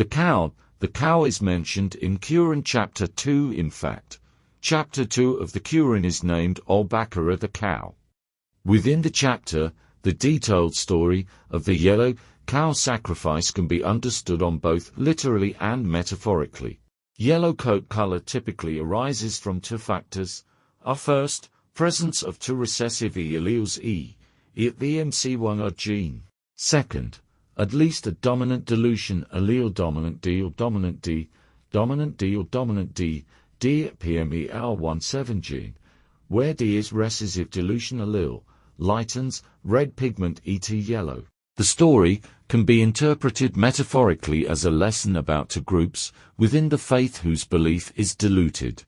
The cow is mentioned in Quran chapter 2. In fact, chapter 2 of the Quran is named Al-Baqarah, the cow. Within the chapter, the detailed story of the yellow cow sacrifice can be understood on both literally and metaphorically. Yellow coat color typically arises from two factors. First, presence of two recessive alleles at the MC1R gene. Second, at least a dominant dilution allele dominant D or dominant D, dominant D or dominant D, D at PMEL17 gene, where D is recessive dilution allele, lightens, red pigment et yellow. The story can be interpreted metaphorically as a lesson about two groups within the faith whose belief is diluted.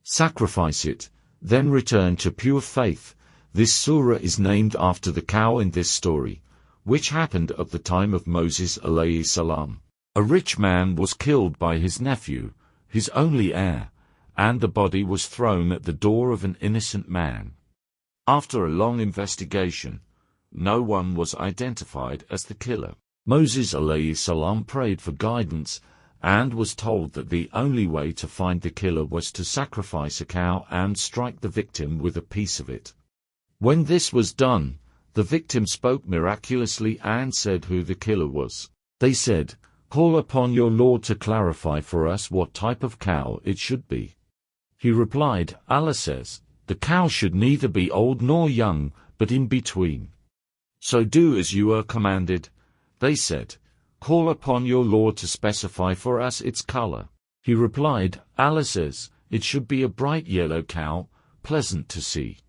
Sacrifice it, then return to pure faith. This surah is named after the cow in this story, which happened at the time of Moses alayhi salam. A rich man was killed by his nephew, his only heir, and the body was thrown at the door of an innocent man. After a long investigation, no one was identified as the killer. Moses alayhi salam prayed for guidance and was told that the only way to find the killer was to sacrifice a cow and strike the victim with a piece of it. When this was done, the victim spoke miraculously and said who the killer was. They said, "Call upon your Lord to clarify for us what type of cow it should be." He replied, "Allah says, the cow should neither be old nor young, but in between. So do as you are commanded." They said, "Call upon your Lord to specify for us its color." He replied, "Allah says, it should be a bright yellow cow, pleasant to see."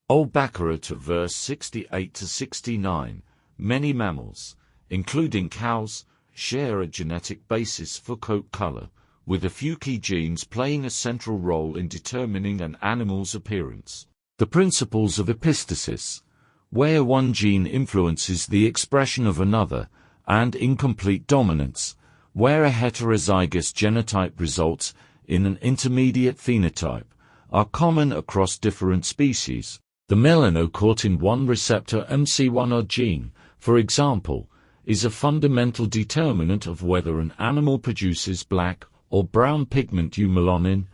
Al-Baqarah to verse 68 to 69. Many mammals, including cows, share a genetic basis for coat color, with a few key genes playing a central role in determining an animal's appearance. The principles of epistasis, where one gene influences the expression of another, and incomplete dominance, where a heterozygous genotype results in an intermediate phenotype, are common across different species. The melanocortin-1 receptor MC1R gene, for example, is a fundamental determinant of whether an animal produces black or brown pigment eumelanin,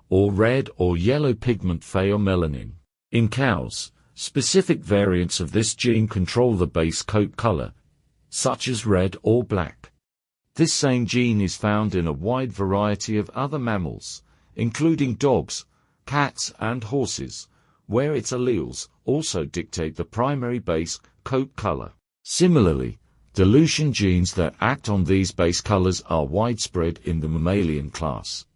or red or yellow pigment pheomelanin. In cows, specific variants of this gene control the base coat color, such as red or black. This same gene is found in a wide variety of other mammals, including dogs, cats and horses, where its alleles also dictate the primary base coat color. Similarly, dilution genes that act on these base colors are widespread in the mammalian class.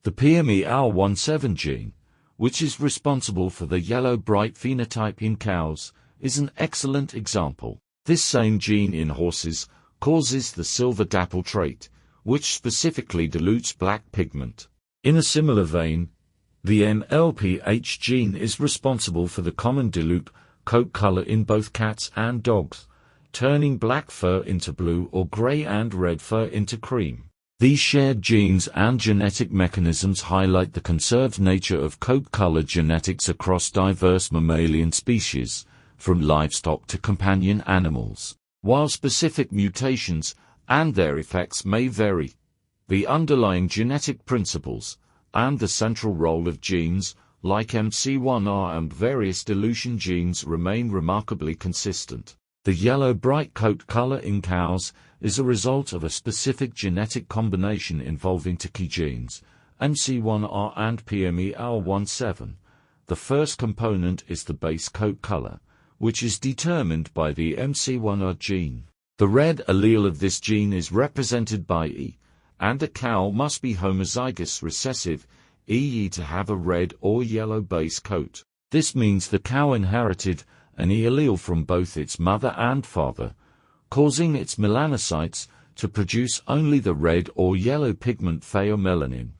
The PMEL17 gene, which is responsible for the yellow bright phenotype in cows, is an excellent example. This same gene in horses causes the silver dapple trait, which specifically dilutes black pigment. In a similar vein, the MLPH gene is responsible for the common dilute coat color in both cats and dogs, turning black fur into blue or gray and red fur into cream. These shared genes and genetic mechanisms highlight the conserved nature of coat color genetics across diverse mammalian species, from livestock to companion animals. While specific mutations and their effects may vary, the underlying genetic principles and the central role of genes, like MC1R and various dilution genes, remain remarkably consistent. The yellow bright coat color in cows is a result of a specific genetic combination involving two key genes, MC1R and PMEL17. The first component is the base coat color, which is determined by the MC1R gene. The red allele of this gene is represented by E, and the cow must be homozygous recessive, e.e. to have a red or yellow base coat. This means the cow inherited an E allele from both its mother and father, causing its melanocytes to produce only the red or yellow pigment pheomelanin.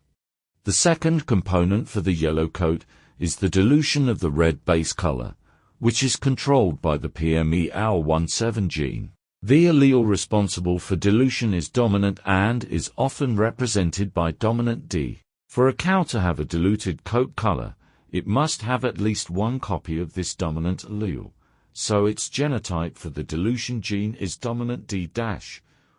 The second component for the yellow coat is the dilution of the red base color, which is controlled by the PMEL17 gene. The allele responsible for dilution is dominant and is often represented by dominant D. For a cow to have a diluted coat color, it must have at least one copy of this dominant allele, so its genotype for the dilution gene is dominant D-,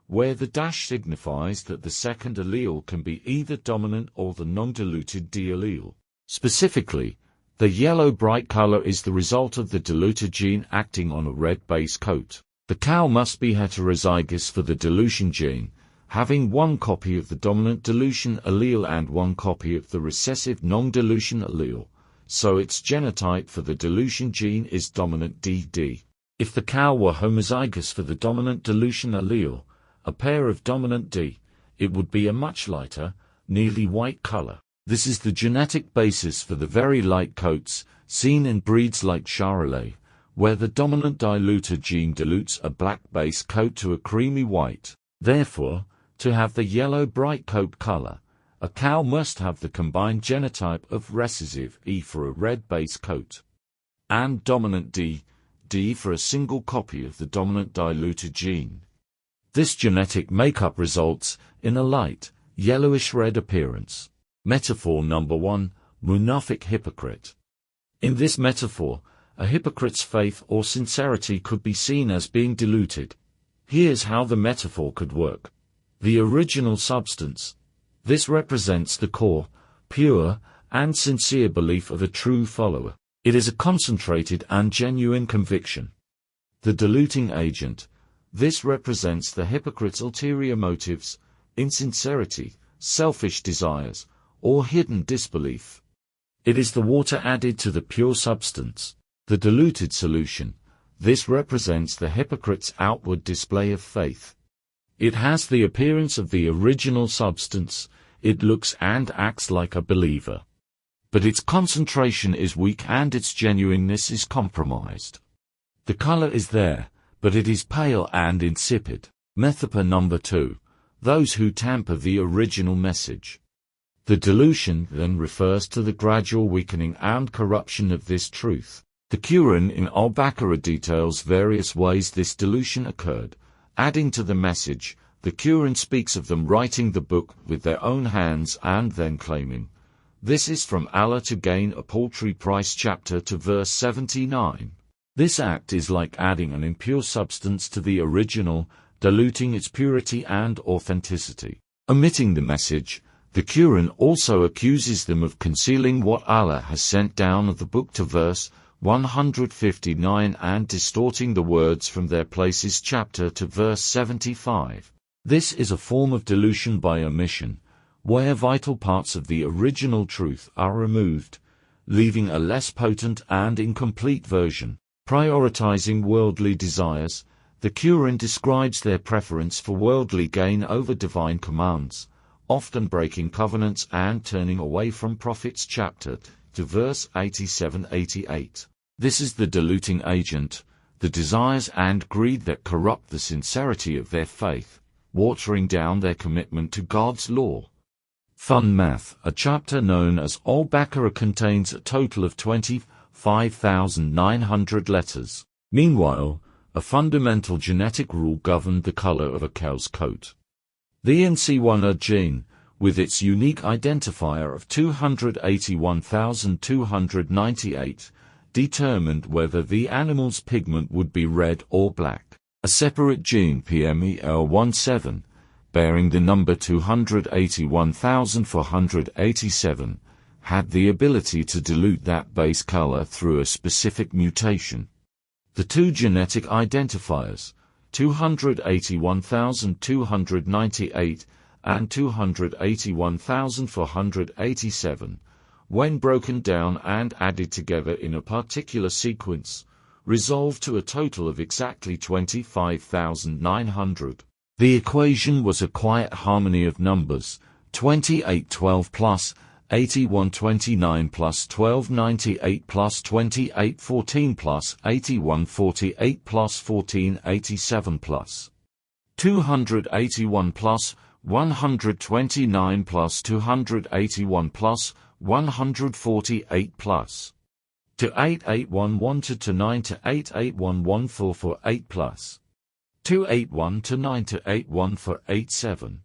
where the dash signifies that the second allele can be either dominant or the non-diluted D allele. Specifically, the yellow bright color is the result of the diluted gene acting on a red base coat. The cow must be heterozygous for the dilution gene, having one copy of the dominant dilution allele and one copy of the recessive non-dilution allele, so its genotype for the dilution gene is dominant DD. If the cow were homozygous for the dominant dilution allele, a pair of dominant D, it would be a much lighter, nearly white color. This is the genetic basis for the very light coats seen in breeds like Charolais, where the dominant diluted gene dilutes a black base coat to a creamy white. Therefore, to have the yellow bright coat color, a cow must have the combined genotype of ressesive E for a red base coat, and dominant D for a single copy of the dominant diluted gene. This genetic makeup results in a light, yellowish-red appearance. Metaphor number 1, Munafik hypocrite. In this metaphor, a hypocrite's faith or sincerity could be seen as being diluted. Here's how the metaphor could work. The original substance. This represents the core, pure, and sincere belief of a true follower. It is a concentrated and genuine conviction. The diluting agent. This represents the hypocrite's ulterior motives, insincerity, selfish desires, or hidden disbelief. It is the water added to the pure substance. The diluted solution. This represents the hypocrite's outward display of faith. It has the appearance of the original substance, it looks and acts like a believer. But its concentration is weak and its genuineness is compromised. The color is there, but it is pale and insipid. Metaphor number 2. Those who tamper the original message. The dilution then refers to the gradual weakening and corruption of this truth. The Quran in Al-Baqarah details various ways this dilution occurred. Adding to the message, the Quran speaks of them writing the book with their own hands and then claiming, "This is from Allah to gain a paltry price." Chapter 2 verse 79. This act is like adding an impure substance to the original, diluting its purity and authenticity. Omitting the message, the Quran also accuses them of concealing what Allah has sent down of the book to verse 159 and distorting the words from their places. Chapter 2 verse 75. This is a form of dilution by omission, where vital parts of the original truth are removed, leaving a less potent and incomplete version. Prioritizing worldly desires, the Quran describes their preference for worldly gain over divine commands, often breaking covenants and turning away from prophets. Chapter 2 verse 87-88. This is the diluting agent, the desires and greed that corrupt the sincerity of their faith, watering down their commitment to God's law. Fun math. A chapter known as Al-Baqarah contains a total of 25,900 letters. Meanwhile, a fundamental genetic rule governed the color of a cow's coat. The NC1A gene, with its unique identifier of 281,298, determined whether the animal's pigment would be red or black. A separate gene, PMEL17, bearing the number 281,487, had the ability to dilute that base color through a specific mutation. The two genetic identifiers, 281,298 and 281,487, when broken down and added together in a particular sequence, resolved to a total of exactly 25,900. The equation was a quiet harmony of numbers, 2812 plus 8129 plus 1298 plus 2814 plus 8148 plus 1487 plus 281 plus 129 plus 281 plus 148 plus 28811 to 29 to 8811448 plus 281 to 9 to 81487.